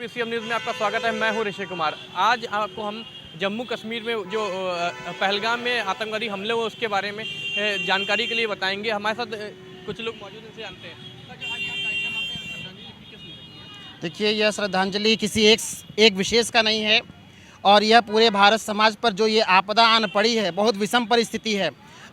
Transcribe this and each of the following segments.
PCM news में आपका स्वागत है। मैं हूं ऋषि कुमार। आज आपको हम जम्मू कश्मीर में जो पहलगाम में आतंकवादी हमले हुए उसके बारे में जानकारी के लिए बताएंगे। हमारे साथ कुछ लोग मौजूद हैं, इनसे जानते हैं। देखिए, यह श्रद्धांजलि किसी एक विशेष का नहीं है और यह पूरे भारत समाज पर जो ये आपदा आन पड़ी है, बहुत विषम परिस्थिति है।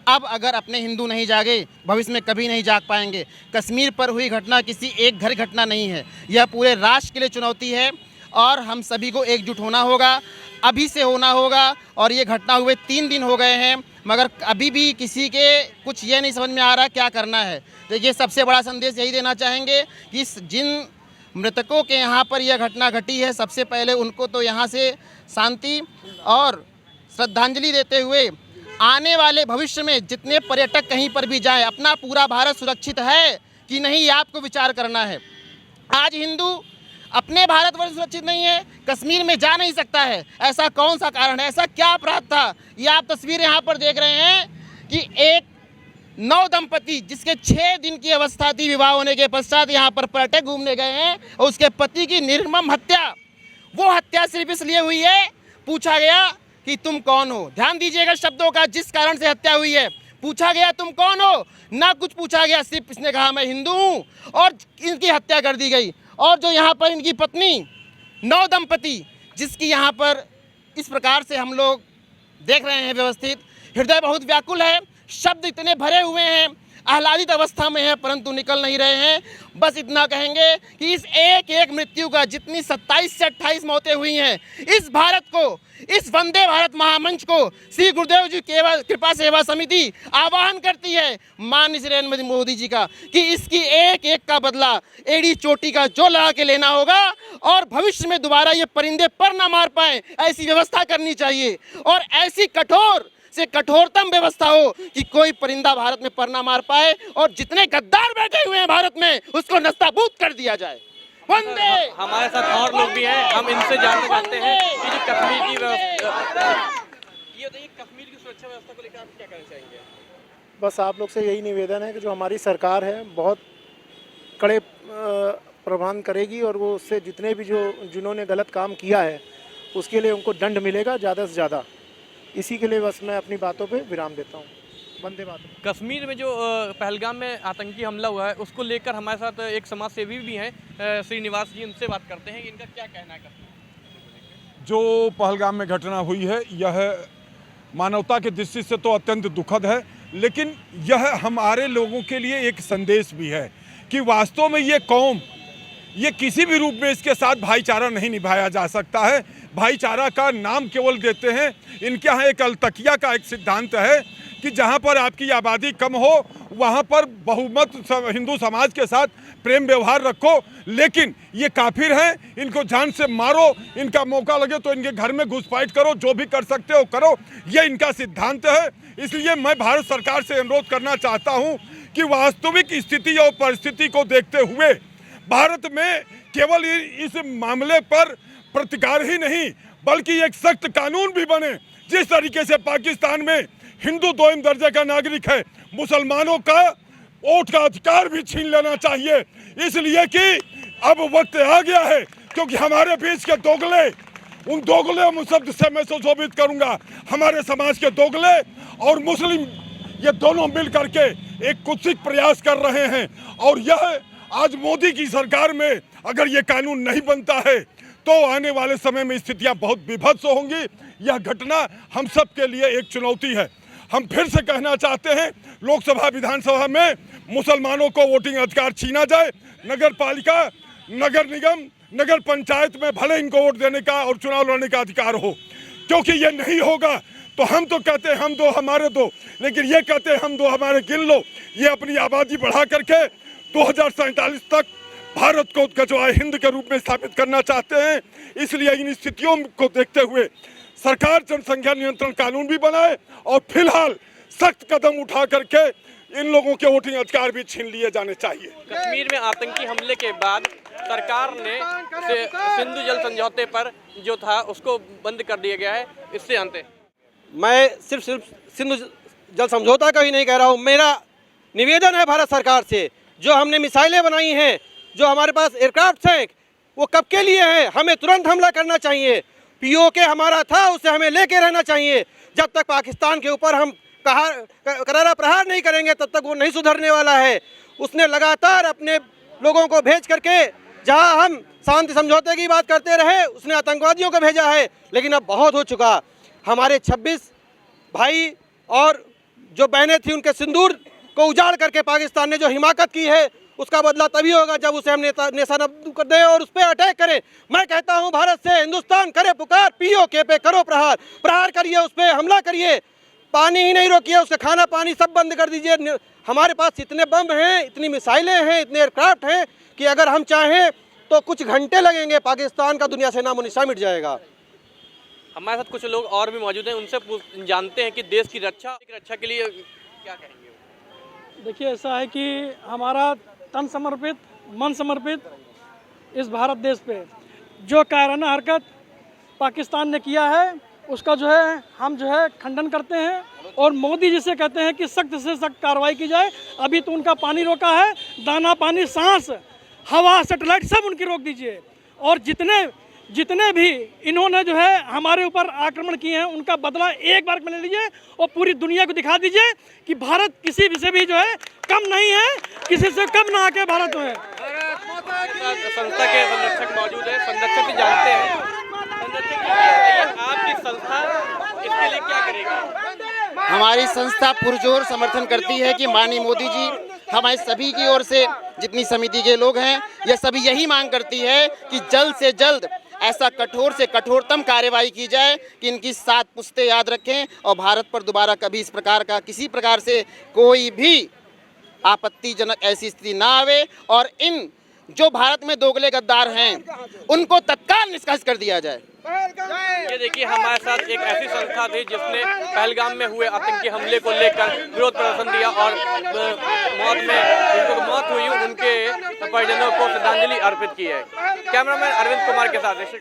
अब अगर अपने हिंदू नहीं जागे, भविष्य में कभी नहीं जाग पाएंगे। कश्मीर पर हुई घटना किसी एक घर घटना नहीं है, यह पूरे राष्ट्र के लिए चुनौती है और हम सभी को एकजुट होना होगा, अभी से होना होगा। और ये घटना हुए 3 दिन हो गए हैं, मगर अभी भी किसी के कुछ ये नहीं समझ में आ रहा क्या करना है। देखिए, सबसे बड़ा संदेश यही देना चाहेंगे कि जिन मृतकों के यहाँ पर यह घटना घटी है, सबसे पहले उनको तो यहाँ से शांति और श्रद्धांजलि देते हुए आने वाले भविष्य में जितने पर्यटक कहीं पर भी जाएं, अपना पूरा भारत सुरक्षित है कि नहीं, ये आपको विचार करना है। आज हिंदू अपने भारतवर्ष सुरक्षित नहीं है, कश्मीर में जा नहीं सकता है। ऐसा कौन सा कारण है, ऐसा क्या अपराध था? ये आप तस्वीर यहाँ पर देख रहे हैं कि एक नव दंपति जिसके 6 दिन की अवस्था थी, विवाह होने के पश्चात यहाँ पर पर्यटक घूमने गए हैं और उसके पति की निर्मम हत्या, वो हत्या सिर्फ इसलिए हुई है, पूछा गया कि तुम कौन हो। ध्यान दीजिएगा शब्दों का, जिस कारण से हत्या हुई है। पूछा गया तुम कौन हो, ना कुछ पूछा गया, सिर्फ इसने कहा मैं हिंदू हूँ और इनकी हत्या कर दी गई। और जो यहाँ पर इनकी पत्नी नव दंपति जिसकी यहाँ पर इस प्रकार से हम लोग देख रहे हैं व्यवस्थित, हृदय बहुत व्याकुल है, शब्द इतने भरे हुए हैं, आह्लादित अवस्था में है परंतु निकल नहीं रहे हैं। बस इतना कहेंगे कि इस एक एक मृत्यु का, जितनी 27 से 28 मौतें हुई हैं, इस भारत को, इस वंदे भारत महामंच को श्री गुरुदेव जी केवल कृपा सेवा समिति आह्वान करती है माननीय श्री नरेंद्र मोदी जी का कि इसकी एक एक का बदला एड़ी चोटी का जो लगा के लेना होगा और भविष्य में दोबारा ये परिंदे पर ना मार पाए, ऐसी व्यवस्था करनी चाहिए। और ऐसी कठोर से कठोरतम व्यवस्था हो कि कोई परिंदा भारत में पर ना मार पाए और जितने गद्दार बैठे हुए हैं भारत में उसको नस्ताबूद कर दिया जाए। वंदे। हमारे साथ और लोग भी हैं, हम इनसे जानना चाहते हैं कि जो कश्मीर की व्यवस्था, ये बताइए कश्मीर की सुरक्षा व्यवस्था को लेकर आप क्या कहना चाहेंगे? बस आप लोग से यही निवेदन है कि जो हमारी सरकार है बहुत कड़े प्रबंध करेगी और वो उससे जितने भी जिन्होंने गलत काम किया है उसके लिए उनको दंड मिलेगा ज़्यादा से ज़्यादा। इसी के लिए बस मैं अपनी बातों पे विराम देता हूँ। वंदे मातरम। कश्मीर में जो पहलगाम में आतंकी हमला हुआ है उसको लेकर हमारे साथ एक समाज सेवी भी हैं, श्रीनिवास जी, उनसे बात करते हैं कि इनका क्या कहना है कश्मीर। जो पहलगाम में घटना हुई है यह मानवता की दृष्टि से तो अत्यंत दुखद है, लेकिन यह हमारे लोगों के लिए एक संदेश भी है कि वास्तव में ये कौम, ये किसी भी रूप में इसके साथ भाईचारा नहीं निभाया जा सकता है। भाईचारा का नाम केवल देते हैं। इनके यहाँ एक अलतकिया का एक सिद्धांत है कि जहाँ पर आपकी आबादी कम हो वहाँ पर बहुमत हिंदू समाज के साथ प्रेम व्यवहार रखो, लेकिन ये काफिर हैं, इनको जान से मारो, इनका मौका लगे तो इनके घर में घुसपैठ करो, जो भी कर सकते हो करो, ये इनका सिद्धांत है। इसलिए मैं भारत सरकार से अनुरोध करना चाहता हूँ कि वास्तविक स्थिति और परिस्थिति को देखते हुए भारत में केवल इस मामले पर प्रतिकार ही नहीं बल्कि एक सख्त कानून भी बने। जिस तरीके से पाकिस्तान में हिंदू 2म दर्जे का नागरिक है, मुसलमानों का वोट का अधिकार भी छीन लेना चाहिए। इसलिए कि अब वक्त आ गया है, क्योंकि हमारे बीच के दोगले, उन दोगले शब्द से मैं सुशोभित करूंगा, हमारे समाज के दोगले और मुस्लिम ये दोनों मिल करके एक कुत्सित प्रयास कर रहे हैं। और यह आज मोदी की सरकार में अगर ये कानून नहीं बनता है तो आने वाले समय में स्थितियां बहुत विभत्स होंगी। यह घटना हम सब के लिए एक चुनौती है। हम फिर से कहना चाहते हैं, लोकसभा विधानसभा में मुसलमानों को वोटिंग अधिकार छीना जाए, नगर पालिका, नगर निगम, नगर पंचायत में भले इनको वोट देने का और चुनाव लड़ने का अधिकार हो, क्योंकि ये नहीं होगा तो हम तो कहते हैं हम दो हमारे दो, लेकिन ये कहते हैं हम दो हमारे गिन लो। ये अपनी आबादी बढ़ा करके 2047 तक भारत को गजवाए हिंद के रूप में स्थापित करना चाहते हैं। इसलिए इन स्थितियों को देखते हुए सरकार जनसंख्या नियंत्रण कानून भी बनाए और फिलहाल सख्त कदम उठा करके इन लोगों के वोटिंग अधिकार भी छीन लिए जाने चाहिए। कश्मीर में आतंकी हमले के बाद सरकार ने सिंधु जल समझौते पर जो था उसको बंद कर दिया गया है। इससे अंत मैं सिर्फ सिंधु जल समझौता का ही नहीं कह रहा हूँ, मेरा निवेदन है भारत सरकार से, जो हमने मिसाइलें बनाई हैं, जो हमारे पास एयरक्राफ्ट हैं, वो कब के लिए हैं? हमें तुरंत हमला करना चाहिए। पीओके हमारा था, उसे हमें लेके रहना चाहिए। जब तक पाकिस्तान के ऊपर हम करारा प्रहार नहीं करेंगे तब तक वो नहीं सुधरने वाला है। उसने लगातार अपने लोगों को भेज करके, जहां हम शांति समझौते की बात करते रहे, उसने आतंकवादियों को भेजा है। लेकिन अब बहुत हो चुका। हमारे 26 भाई और जो बहनें थी उनके सिंदूर को उजाड़ करके पाकिस्तान ने जो हिमाकत की है, उसका बदला तभी होगा जब उसे हम निशाना कर दें और उस पर अटैक करें। मैं कहता हूं भारत से हिंदुस्तान करे पुकार, पीओके पे करो प्रहार, प्रहार करिए, उस पर हमला करिए। पानी ही नहीं रोकिए, उसका खाना पानी सब बंद कर दीजिए। हमारे पास इतने बम हैं, इतनी मिसाइलें हैं, इतने एयरक्राफ्ट हैं कि अगर हम चाहें तो कुछ घंटे लगेंगे, पाकिस्तान का दुनिया से नामो निशान मिट जाएगा। हमारे साथ कुछ लोग और भी मौजूद हैं, उनसे जानते हैं कि देश की रक्षा के लिए क्या कहेंगे। देखिए, ऐसा है कि हमारा तन समर्पित, मन समर्पित इस भारत देश पे जो कायराना हरकत पाकिस्तान ने किया है, उसका जो है हम जो है खंडन करते हैं और मोदी जी से कहते हैं कि सख्त से सख्त कार्रवाई की जाए। अभी तो उनका पानी रोका है, दाना पानी, सांस, हवा, सैटेलाइट सब उनकी रोक दीजिए। और जितने भी इन्होंने जो है हमारे ऊपर आक्रमण किए हैं, उनका बदला एक बार में ले लीजिए और पूरी दुनिया को दिखा दीजिए कि भारत किसी भी से भी जो है कम नहीं है, किसी से कम ना आके भारत है। संस्था के संरक्षक मौजूद है, संरक्षक भी जानते हैं। संरक्षक, आपकी संस्था इसके लिए क्या करेगी? हमारी संस्था पुरजोर समर्थन करती है कि माननीय मोदी जी, हमारे सभी की ओर से जितनी समिति के लोग हैं, ये सभी यही मांग करती है कि जल्द से जल्द ऐसा कठोर से कठोरतम कार्रवाई की जाए कि इनकी 7 पुश्तें याद रखें और भारत पर दोबारा कभी इस प्रकार का किसी प्रकार से कोई भी आपत्तिजनक ऐसी स्थिति ना आवे और इन जो भारत में दोगले गद्दार हैं उनको तत्काल निष्कासित कर दिया जाए। ये देखिए, हमारे साथ एक ऐसी संस्था थी जिसने पहलगाम में हुए आतंकी हमले को लेकर विरोध प्रदर्शन दिया और जिनको मौत हुई उनके परिजनों को श्रद्धांजलि अर्पित की है। कैमरामैन अरविंद कुमार के साथ ऋषि।